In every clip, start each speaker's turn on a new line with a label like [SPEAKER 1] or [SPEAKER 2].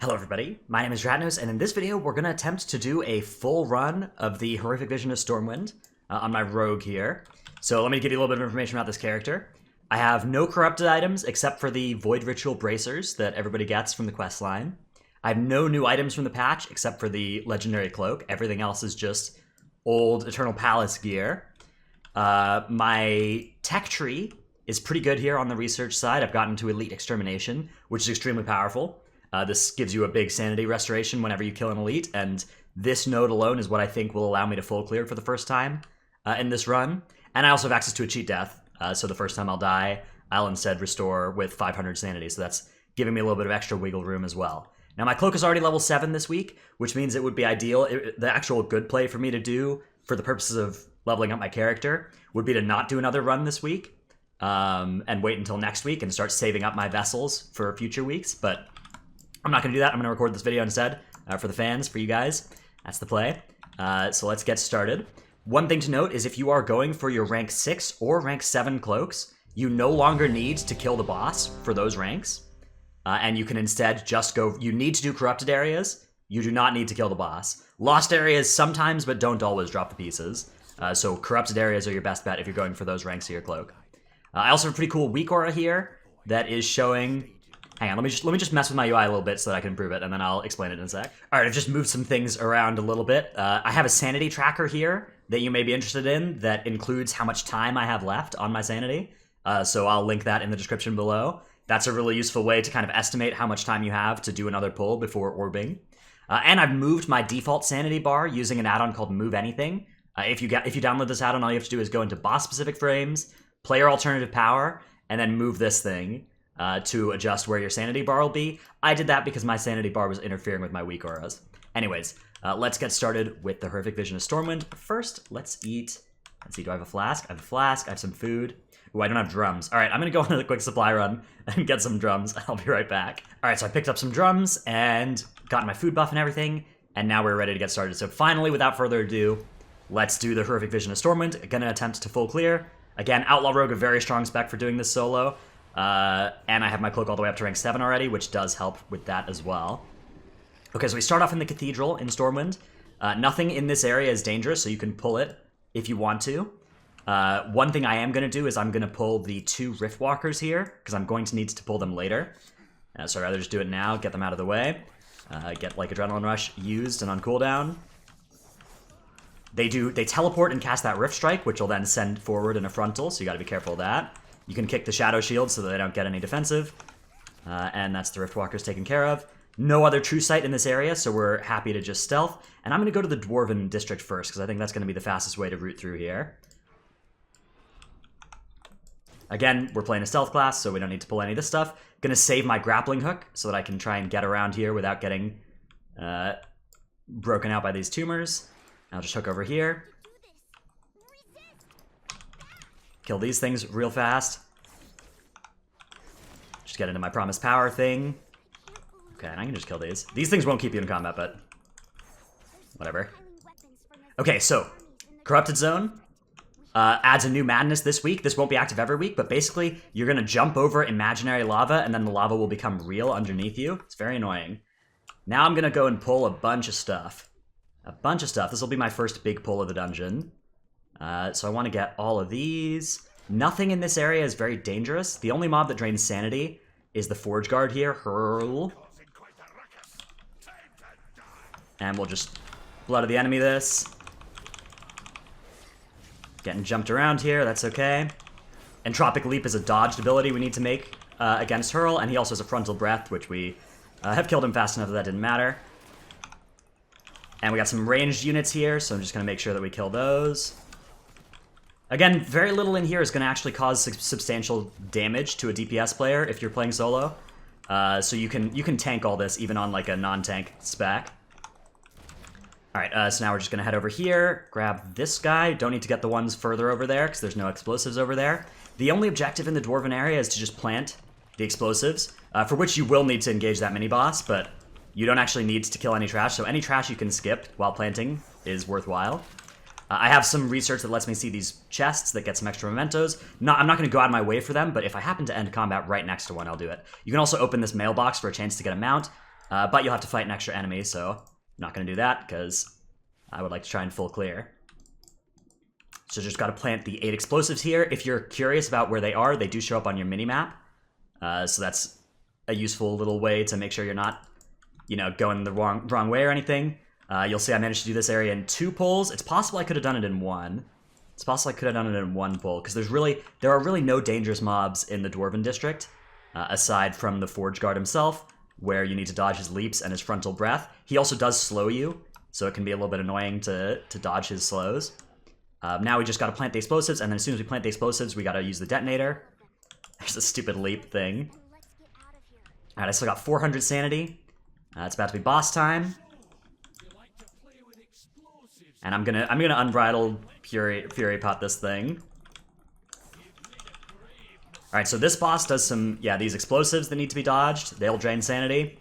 [SPEAKER 1] Hello everybody, my name is Draenic, and in this video we're going to attempt to do a full run of the Horrific Vision of Stormwind on my rogue here. So let me give you a little bit of information about this character. I have no corrupted items except for the Void Ritual Bracers that everybody gets from the quest line. I have no new items from the patch except for the Legendary Cloak. Everything else is just old Eternal Palace gear. My tech tree is pretty good here on the research side. I've gotten to Elite Extermination, which is extremely powerful. This gives you a big sanity restoration whenever you kill an elite, and this node alone is what I think will allow me to full clear for the first time in this run. And I also have access to a cheat death, so the first time I'll die, I'll instead restore with 500 sanity, so that's giving me a little bit of extra wiggle room as well. Now my cloak is already level 7 this week, which means it would be ideal. The actual good play for me to do for the purposes of leveling up my character would be to not do another run this week and wait until next week and start saving up my vessels for future weeks, but I'm not going to do that. I'm going to record this video instead for the fans, for you guys. That's the play. So let's get started. One thing to note is if you are going for your rank 6 or rank 7 cloaks, you no longer need to kill the boss for those ranks. And you can instead just go... You need to do corrupted areas. You do not need to kill the boss. Lost areas sometimes, but don't always drop the pieces. So corrupted areas are your best bet if you're going for those ranks of your cloak. I also have a pretty cool weak aura here that is showing... Hang on, let me just mess with my UI a little bit so that I can improve it, and then I'll explain it in a sec. All right, I've just moved some things around a little bit. I have a sanity tracker here that you may be interested in that includes how much time I have left on my sanity. So I'll link that in the description below. That's a really useful way to kind of estimate how much time you have to do another pull before orbing. And I've moved my default sanity bar using an add-on called MoveAnything. If you download this add-on, all you have to do is go into boss-specific frames, player alternative power, and then move this thing. To adjust where your sanity bar will be. I did that because my sanity bar was interfering with my weak auras. Anyways, let's get started with the Horrific Vision of Stormwind. First, let's eat. Let's see, do I have a flask? I have a flask, I have some food. Ooh, I don't have drums. All right, I'm gonna go on a quick supply run and get some drums. I'll be right back. All right, so I picked up some drums and got my food buff and everything, and now we're ready to get started. So finally, without further ado, let's do the Horrific Vision of Stormwind. Gonna attempt to full clear. Again, Outlaw Rogue, a very strong spec for doing this solo. And I have my cloak all the way up to rank 7 already, which does help with that as well. Okay, so we start off in the Cathedral in Stormwind. Nothing in this area is dangerous, so you can pull it if you want to. One thing I am going to do is I'm going to pull the 2 Riftwalkers here, because I'm going to need to pull them later. So I'd rather just do it now, get them out of the way. Get, like, Adrenaline Rush used and on cooldown. They teleport and cast that Rift Strike, which will then send forward in a frontal, so you gotta be careful of that. You can kick the Shadow Shield so that they don't get any defensive. And that's the Riftwalkers taken care of. No other True Sight in this area, so we're happy to just stealth. And I'm going to go to the Dwarven District first, because I think that's going to be the fastest way to route through here. Again, we're playing a stealth class, so we don't need to pull any of this stuff. Going to save my grappling hook so that I can try and get around here without getting broken out by these tumors. I'll just hook over here. Kill these things real fast. Just get into my promised power thing. Okay, and I can just kill these. These things won't keep you in combat, but whatever. Okay, so Corrupted Zone adds a new madness this week. This won't be active every week, but basically you're going to jump over imaginary lava, and then the lava will become real underneath you. It's very annoying. Now I'm going to go and pull a bunch of stuff. A bunch of stuff. This will be my first big pull of the dungeon. So I want to get all of these. Nothing in this area is very dangerous. The only mob that drains sanity is the Forge Guard here. Hurl. And we'll just Blood of the Enemy this. Getting jumped around here, that's okay. Entropic Leap is a dodged ability we need to make against Hurl, and he also has a Frontal Breath, which we have killed him fast enough that didn't matter. And we got some ranged units here, so I'm just going to make sure that we kill those. Again, very little in here is going to actually cause substantial damage to a DPS player if you're playing solo. So you can tank all this even on like a non-tank spec. Alright, so now we're just going to head over here, grab this guy. Don't need to get the ones further over there because there's no explosives over there. The only objective in the Dwarven area is to just plant the explosives, for which you will need to engage that mini-boss, but you don't actually need to kill any trash, so any trash you can skip while planting is worthwhile. I have some research that lets me see these chests that get some extra mementos. I'm not going to go out of my way for them, but if I happen to end combat right next to one, I'll do it. You can also open this mailbox for a chance to get a mount. but you'll have to fight an extra enemy, so I'm not going to do that because I would like to try and full clear. So just got to plant the 8 explosives here. If you're curious about where they are, they do show up on your mini-map. So that's a useful little way to make sure you're not, you know, going the wrong way or anything. You'll see I managed to do this area in 2 pulls. It's possible I could have done it in 1. It's possible I could have done it in 1 pull, because there are really no dangerous mobs in the Dwarven District, aside from the Forge Guard himself, where you need to dodge his leaps and his frontal breath. He also does slow you, so it can be a little bit annoying to dodge his slows. Now we just got to plant the explosives, and then as soon as we plant the explosives, we got to use the detonator. There's a stupid leap thing. Alright, I still got 400 sanity. It's about to be boss time. And I'm gonna Unbridled Fury Pot this thing. Alright, so this boss does some, these explosives that need to be dodged. They'll drain sanity.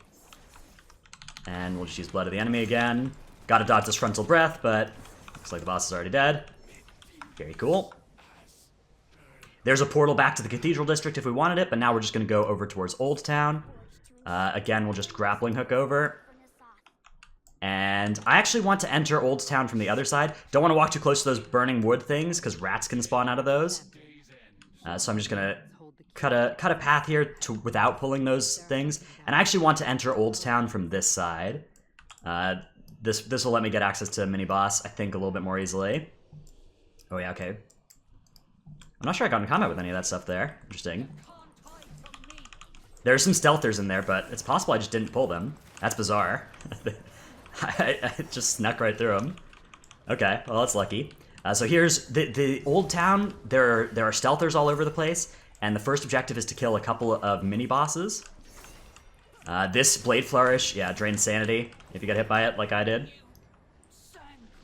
[SPEAKER 1] And we'll just use Blood of the Enemy again. Gotta dodge this frontal breath, but looks like the boss is already dead. Very cool. There's a portal back to the Cathedral District if we wanted it, but now we're just gonna go over towards Old Town. Again, we'll just grappling hook over. And I actually want to enter Old Town from the other side. Don't want to walk too close to those burning wood things, because rats can spawn out of those. So I'm just gonna cut a path here without pulling those things. And I actually want to enter Old Town from this side. This will let me get access to mini boss, I think, a little bit more easily. Oh yeah, okay. I'm not sure I got in combat with any of that stuff there. Interesting. There are some stealthers in there, but it's possible I just didn't pull them. That's bizarre. I just snuck right through them. Okay, well that's lucky. So here's the Old Town. There are stealthers all over the place, and the first objective is to kill a couple of mini bosses. This Blade Flourish, drains sanity if you get hit by it, like I did.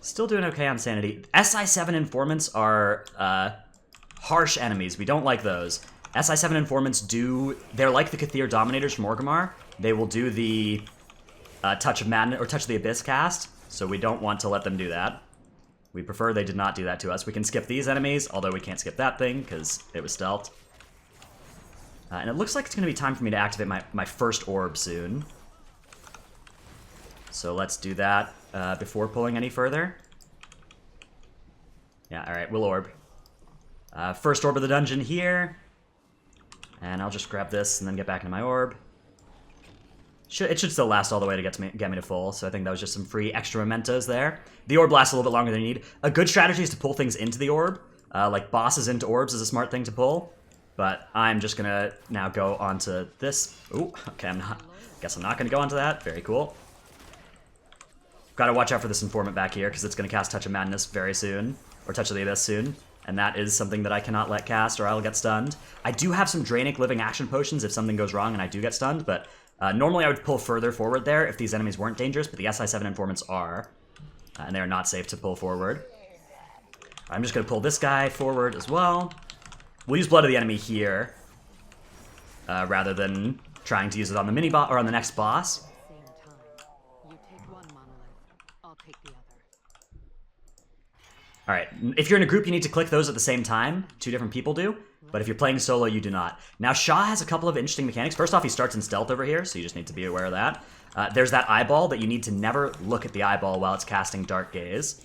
[SPEAKER 1] Still doing okay on sanity. SI7 informants are harsh enemies. We don't like those. SI7 informants they're like the Cathir Dominators from Orgrimmar. They will do the Touch of Madness, or Touch of the Abyss cast, so we don't want to let them do that. We prefer they did not do that to us. We can skip these enemies, although we can't skip that thing, because it was stealthed. And it looks like it's going to be time for me to activate my first orb soon. So let's do that before pulling any further. Yeah, alright, we'll orb. First orb of the dungeon here. And I'll just grab this and then get back into my orb. It should still last all the way to get me to full, so I think that was just some free extra mementos there. The orb lasts a little bit longer than you need. A good strategy is to pull things into the orb. Like bosses into orbs is a smart thing to pull. But I'm just gonna now go onto this. Ooh, okay, guess I'm not gonna go onto that. Very cool. Gotta watch out for this informant back here, because it's gonna cast Touch of Madness very soon. Or Touch of the Abyss soon. And that is something that I cannot let cast, or I'll get stunned. I do have some Draenic Living Action Potions if something goes wrong and I do get stunned, but normally I would pull further forward there if these enemies weren't dangerous, but the SI7 informants are. And they are not safe to pull forward. I'm just gonna pull this guy forward as well. We'll use Blood of the Enemy here, rather than trying to use it on the mini-boss, or on the next boss. Alright, if you're in a group, you need to click those at the same time. 2 different people do. But if you're playing solo, you do not. Now, Shaw has a couple of interesting mechanics. First off, he starts in stealth over here, so you just need to be aware of that. There's that eyeball that you need to never look at the eyeball while it's casting Dark Gaze.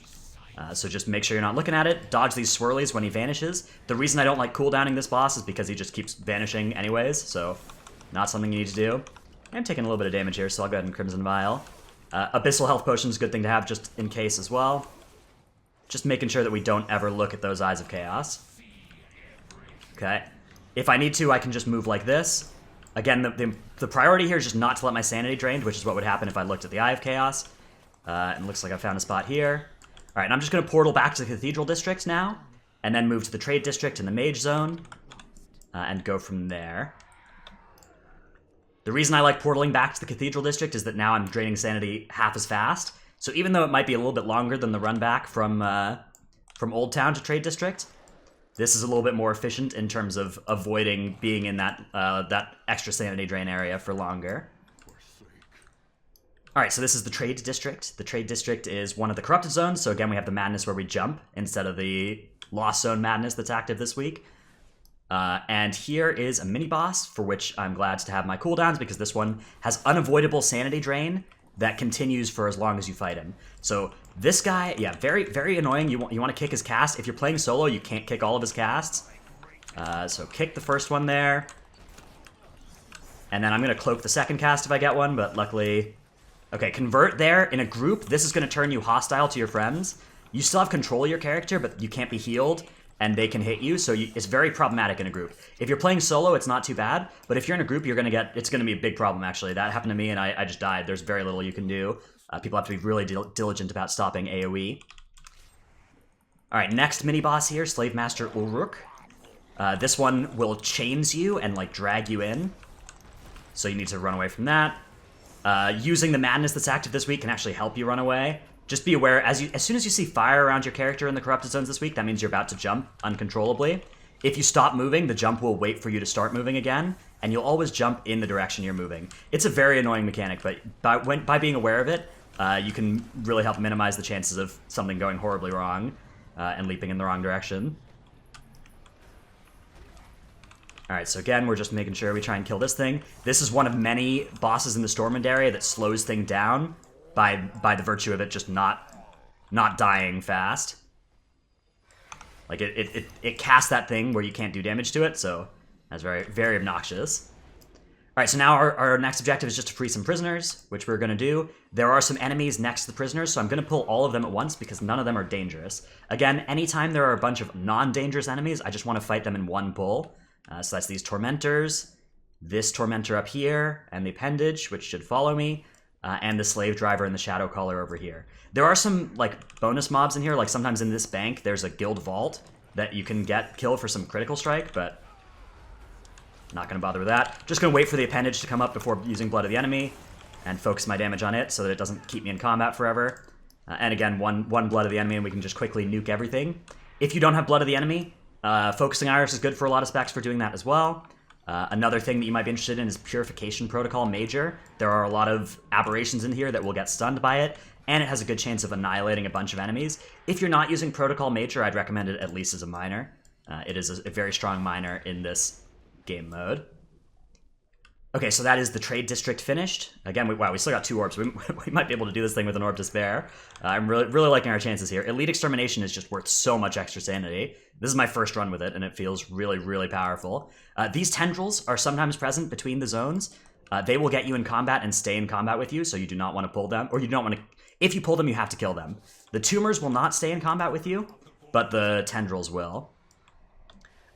[SPEAKER 1] So just make sure you're not looking at it. Dodge these swirlies when he vanishes. The reason I don't like cooldowning this boss is because he just keeps vanishing anyways, so not something you need to do. I'm taking a little bit of damage here, so I'll go ahead and Crimson Vial. Abyssal Health Potion is a good thing to have just in case as well. Just making sure that we don't ever look at those Eyes of Chaos. Okay. If I need to, I can just move like this. Again, the priority here is just not to let my sanity drain, which is what would happen if I looked at the Eye of Chaos. And it looks like I found a spot here. Alright, and I'm just going to portal back to the Cathedral District now, and then move to the Trade District and the Mage Zone, and go from there. The reason I like portaling back to the Cathedral District is that now I'm draining sanity half as fast. So even though it might be a little bit longer than the run back from Old Town to Trade District, this is a little bit more efficient in terms of avoiding being in that extra sanity drain area for longer. Alright, so this is the Trade District. The Trade District is one of the corrupted zones, so again we have the madness where we jump instead of the Lost Zone madness that's active this week. And here is a mini boss for which I'm glad to have my cooldowns because this one has unavoidable sanity drain that continues for as long as you fight him. So this guy, yeah, very, very annoying. You want to kick his cast. If you're playing solo, you can't kick all of his casts. So kick the first one there. And then I'm going to cloak the second cast if I get one, but luckily... Okay, convert there. In a group, this is going to turn you hostile to your friends. You still have control of your character, but you can't be healed, and they can hit you, so it's very problematic in a group. If you're playing solo, it's not too bad, but if you're in a group, it's going to be a big problem, actually. That happened to me, and I just died. There's very little you can do. People have to be really diligent about stopping AoE. All right, next mini-boss here, Slave Master Ulruk. This one will chains you and, like, drag you in, so you need to run away from that. Using the madness that's active this week can actually help you run away. Just be aware, as soon as you see fire around your character in the corrupted zones this week, that means you're about to jump uncontrollably. If you stop moving, the jump will wait for you to start moving again, and you'll always jump in the direction you're moving. It's a very annoying mechanic, but by being aware of it, you can really help minimize the chances of something going horribly wrong and leaping in the wrong direction. Alright, so again, we're just making sure we try and kill this thing. This is one of many bosses in the Stormwind area that slows things down by the virtue of it just not dying fast. Like, it casts that thing where you can't do damage to it, so that's very, very obnoxious. Alright, so now our next objective is just to free some prisoners, which we're going to do. There are some enemies next to the prisoners, so I'm going to pull all of them at once because none of them are dangerous. Again, anytime there are a bunch of non-dangerous enemies, I just want to fight them in one pull. So that's these Tormentors, this Tormentor up here, and the Appendage, which should follow me, and the Slave Driver and the Shadow Caller over here. There are some, like, bonus mobs in here, like sometimes in this bank there's a Guild Vault that you can kill for some critical strike, but not going to bother with that. Just going to wait for the Appendage to come up before using Blood of the Enemy, and focus my damage on it so that it doesn't keep me in combat forever. And again, one Blood of the Enemy and we can just quickly nuke everything. If you don't have Blood of the Enemy, Focusing Iris is good for a lot of specs for doing that as well. Another thing that you might be interested in is Purification Protocol Major. There are a lot of aberrations in here that will get stunned by it, and it has a good chance of annihilating a bunch of enemies. If you're not using Protocol Major, I'd recommend it at least as a minor. It is a very strong minor in this game mode. Okay, so that is the Trade District finished. Again, wow, we still got 2 orbs. We might be able to do this thing with an Orb to spare. I'm really liking our chances here. Elite Extermination is just worth so much extra sanity. This is my first run with it, and it feels really, really powerful. These tendrils are sometimes present between the zones. They will get you in combat and stay in combat with you, so you do not want to pull them, or you don't want to... If you pull them, you have to kill them. The tumors will not stay in combat with you, but the tendrils will.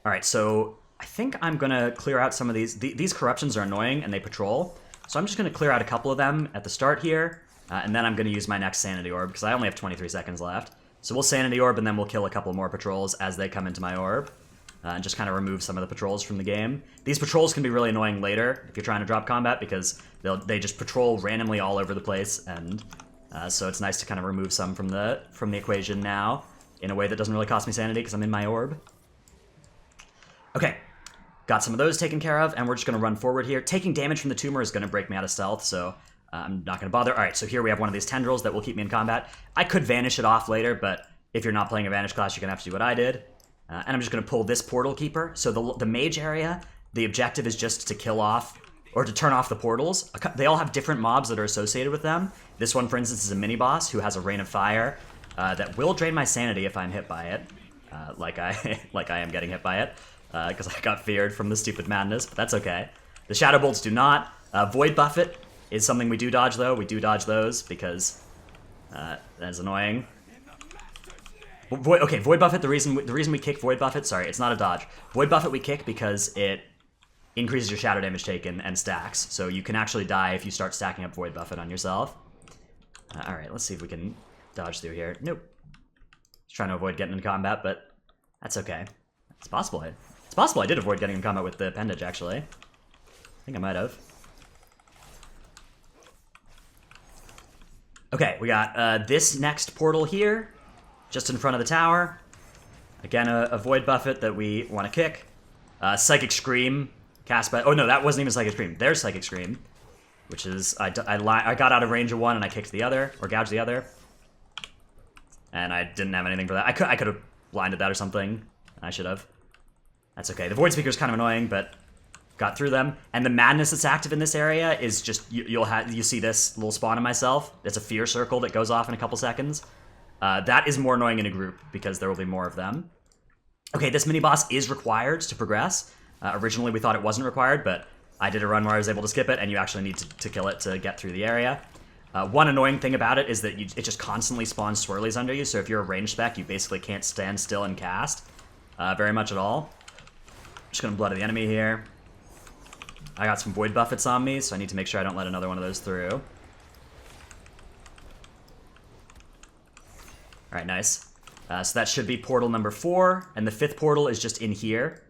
[SPEAKER 1] All right, so I think I'm going to clear out some of these. These corruptions are annoying, and they patrol. So I'm just going to clear out a couple of them at the start here, and then I'm going to use my next Sanity Orb, because I only have 23 seconds left. So we'll Sanity Orb, and then we'll kill a couple more patrols as they come into my orb, and just kind of remove some of the patrols from the game. These patrols can be really annoying later if you're trying to drop combat, because they just patrol randomly all over the place, and so it's nice to kind of remove some from the equation now in a way that doesn't really cost me sanity because I'm in my orb. Okay, got some of those taken care of, and we're just going to run forward here. Taking damage from the tumor is going to break me out of stealth, so I'm not going to bother. All right, so here we have one of these tendrils that will keep me in combat. I could vanish it off later, but if you're not playing a Vanish class, you're going to have to do what I did. And I'm just going to pull this Portal Keeper. So the Mage Area, the objective is just to kill off, or to turn off the portals. They all have different mobs that are associated with them. This one, for instance, is a mini-boss who has a Rain of Fire that will drain my sanity if I'm hit by it, like I am getting hit by it, because I got feared from the stupid madness, but that's okay. The Shadow Bolts do not. Void Buffet is something we do dodge, though. We do dodge those because that's annoying. Void Buffet, the reason we kick Void Buffet, sorry, it's not a dodge. Void Buffet we kick because it increases your shadow damage taken and stacks, so you can actually die if you start stacking up Void Buffet on yourself. Alright, let's see if we can dodge through here. Nope. Just trying to avoid getting in combat, but that's okay. It's possible I did avoid getting in combat with the Appendage, actually. I think I might have. Okay, we got this next portal here, just in front of the tower. Again, a Void Buffet that we want to kick. Psychic Scream, cast by... Oh no, that wasn't even Psychic Scream. There's Psychic Scream, which is... I got out of range of one and I kicked the other, or gouged the other. And I didn't have anything for that. I could have blinded that or something. I should have. That's okay. The Void Speaker is kind of annoying, but got through them. And the madness that's active in this area is just, you see this little spawn of myself. It's a fear circle that goes off in a couple seconds. That is more annoying in a group because there will be more of them. Okay, this mini-boss is required to progress. Originally we thought it wasn't required, but I did a run where I was able to skip it, and you actually need to kill it to get through the area. One annoying thing about it is that it just constantly spawns swirlies under you, so if you're a range spec, you basically can't stand still and cast very much at all. Just gonna blood the enemy here. I got some void buffets on me, so I need to make sure I don't let another one of those through. Alright, nice. So that should be portal number 4, and the 5th portal is just in here.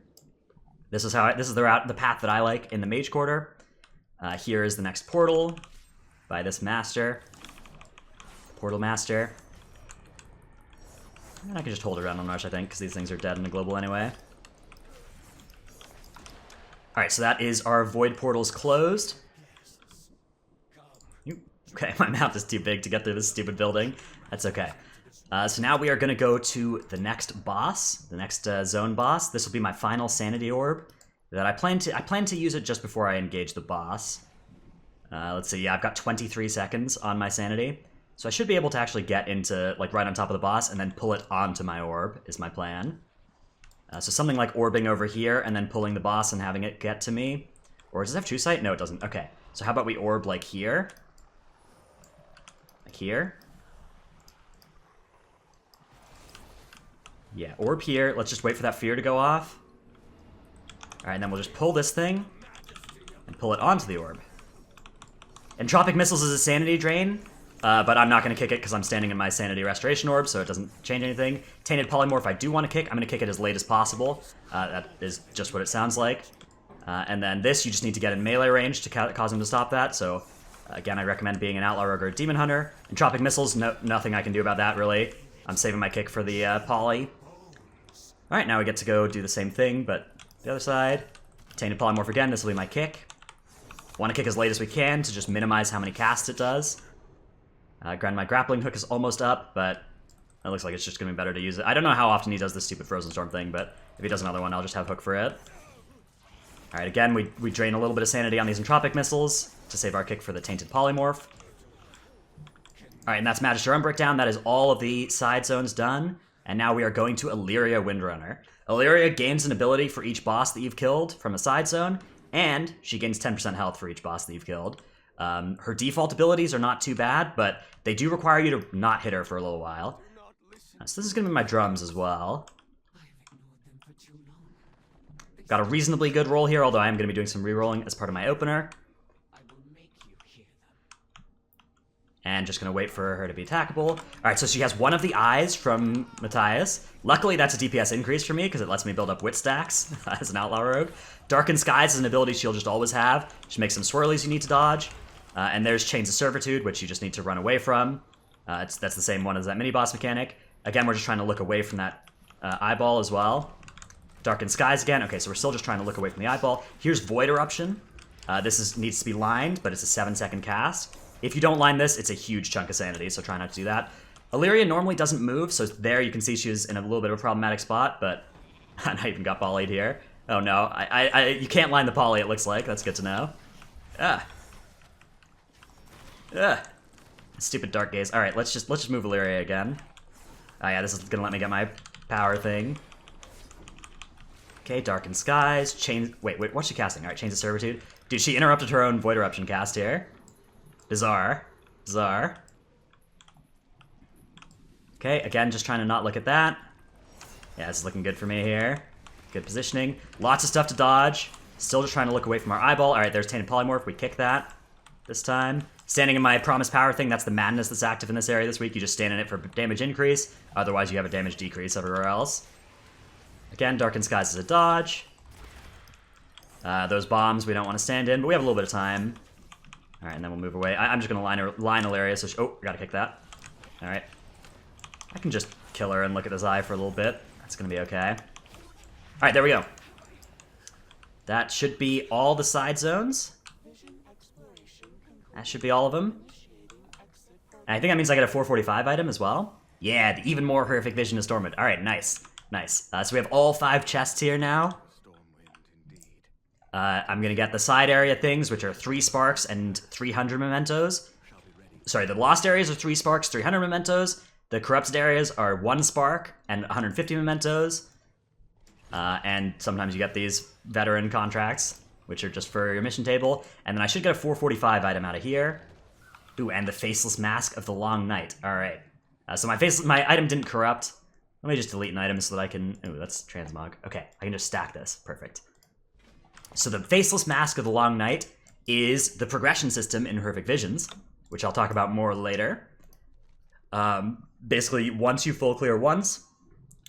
[SPEAKER 1] This is the path that I like in the Mage Quarter. Here is the next portal by this Master. Portal Master. And I can just hold around on Rush, I think, because these things are dead in the global anyway. Alright, so that is our void portals closed. Okay, my mouth is too big to get through this stupid building. That's okay. So now we are going to go to the next boss, the next zone boss. This will be my final sanity orb. That I plan to use it just before I engage the boss. Let's see, yeah, I've got 23 seconds on my sanity. So I should be able to actually get into, like, right on top of the boss and then pull it onto my orb, is my plan. So something like orbing over here and then pulling the boss and having it get to me. Or does it have true sight? No, it doesn't. Okay, so how about we orb, like, here? Like here? Yeah, orb here. Let's just wait for that fear to go off. Alright, and then we'll just pull this thing and pull it onto the orb. Entropic Missiles is a sanity drain, but I'm not going to kick it because I'm standing in my sanity restoration orb, so it doesn't change anything. Tainted Polymorph I do want to kick. I'm going to kick it as late as possible. That is just what it sounds like. And then this, you just need to get in melee range to cause him to stop that, so again, I recommend being an Outlaw, Rogue, or a Demon Hunter. Entropic Missiles, nothing I can do about that, really. I'm saving my kick for the poly. Alright, now we get to go do the same thing, but the other side. Tainted Polymorph again, this will be my kick. Want to kick as late as we can to just minimize how many casts it does. Granted, my grappling hook is almost up, but it looks like it's just going to be better to use it. I don't know how often he does this stupid Frozen Storm thing, but if he does another one, I'll just have hook for it. Alright, again, we drain a little bit of sanity on these Entropic Missiles to save our kick for the Tainted Polymorph. Alright, and that's Magister Unbreakdown. That is all of the side zones done. And now we are going to Illyria Windrunner. Illyria gains an ability for each boss that you've killed from a side zone, and she gains 10% health for each boss that you've killed. Her default abilities are not too bad, but they do require you to not hit her for a little while. So this is going to be my drums as well. Got a reasonably good roll here, although I am going to be doing some re-rolling as part of my opener. And just going to wait for her to be attackable. Alright, so she has one of the eyes from Matthias. Luckily, that's a DPS increase for me, because it lets me build up wit stacks as an Outlaw Rogue. Darkened Skies is an ability she'll just always have. She makes some swirlies you need to dodge. And there's Chains of Servitude, which you just need to run away from. That's the same one as that mini-boss mechanic. Again, we're just trying to look away from that eyeball as well. Darkened Skies again. Okay, so we're still just trying to look away from the eyeball. Here's Void Eruption. This needs to be lined, but it's a 7-second cast. If you don't line this, it's a huge chunk of sanity, so try not to do that. Illyria normally doesn't move, so there you can see she's in a little bit of a problematic spot, but I even got polyed here. Oh no, you can't line the poly, it looks like. That's good to know. Stupid Dark Gaze. Alright, let's just move Illyria again. Oh yeah, this is gonna let me get my power thing. Okay, Darkened Skies, Chains... Wait, what's she casting? Alright, Chains of Servitude. Dude, she interrupted her own Void Eruption cast here. Bizarre. Okay, again, just trying to not look at that. Yeah, this is looking good for me here. Good positioning. Lots of stuff to dodge. Still just trying to look away from our eyeball. Alright, there's Tainted Polymorph. We kick that this time. Standing in my Promise Power thing, that's the madness that's active in this area this week. You just stand in it for damage increase. Otherwise, you have a damage decrease everywhere else. Again, Darkened Skies is a dodge. Those bombs we don't want to stand in, but we have a little bit of time. Alright, and then we'll move away. I'm just going to line Illyria, so oh, gotta kick that. Alright. I can just kill her and look at his eye for a little bit. That's going to be okay. Alright, there we go. That should be all the side zones. That should be all of them. And I think that means I get a 445 item as well. Yeah, the even more horrific vision of Stormwind. Alright, nice. Nice. So we have all 5 chests here now. I'm going to get the side area things, which are 3 sparks and 300 mementos. Sorry, the lost areas are 3 sparks, 300 mementos. The corrupted areas are 1 spark and 150 mementos. And sometimes you get these veteran contracts, which are just for your mission table. And then I should get a 445 item out of here. Ooh, and the Faceless Mask of the Long Night. All right. So my item didn't corrupt. Let me just delete an item so that I can... Ooh, that's transmog. Okay, I can just stack this. Perfect. So the Faceless Mask of the Long Night is the progression system in Horrific Visions, which I'll talk about more later. Basically, once you full clear once,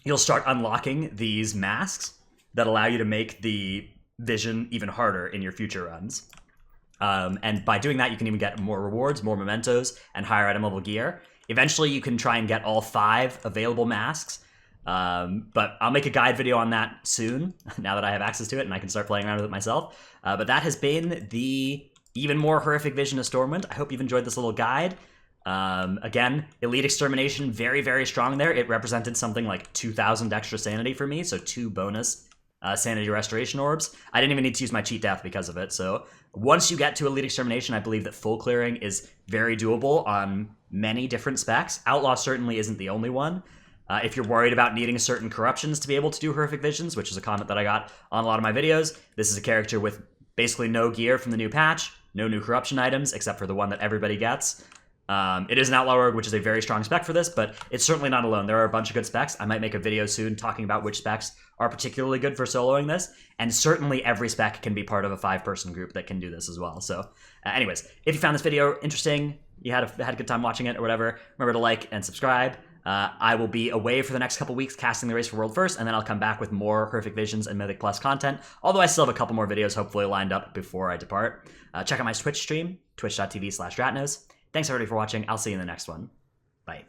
[SPEAKER 1] you'll start unlocking these masks that allow you to make the vision even harder in your future runs. And by doing that, you can even get more rewards, more mementos, and higher item level gear. Eventually, you can try and get all 5 available masks, but I'll make a guide video on that soon, now that I have access to it and I can start playing around with it myself. But that has been the even more Horrific Vision of Stormwind. I hope you've enjoyed this little guide. Again, Elite Extermination, very, very strong there. It represented something like 2,000 extra sanity for me, so 2 bonus sanity restoration orbs. I didn't even need to use my cheat death because of it, so once you get to Elite Extermination, I believe that full clearing is very doable on many different specs. Outlaw certainly isn't the only one. If you're worried about needing certain corruptions to be able to do Horrific Visions, which is a comment that I got on a lot of my videos, this is a character with basically no gear from the new patch, no new corruption items, except for the one that everybody gets. It is an Outlaw Rogue, which is a very strong spec for this, but it's certainly not alone. There are a bunch of good specs. I might make a video soon talking about which specs are particularly good for soloing this, and certainly every spec can be part of a 5-person group that can do this as well. So anyways, if you found this video interesting, you had a good time watching it or whatever, remember to like and subscribe. I will be away for the next couple weeks casting the Race for World first, and then I'll come back with more Horrific Visions and Mythic Plus content, although I still have a couple more videos hopefully lined up before I depart. Check out my Twitch stream, twitch.tv/Dratnos. Thanks everybody for watching. I'll see you in the next one. Bye.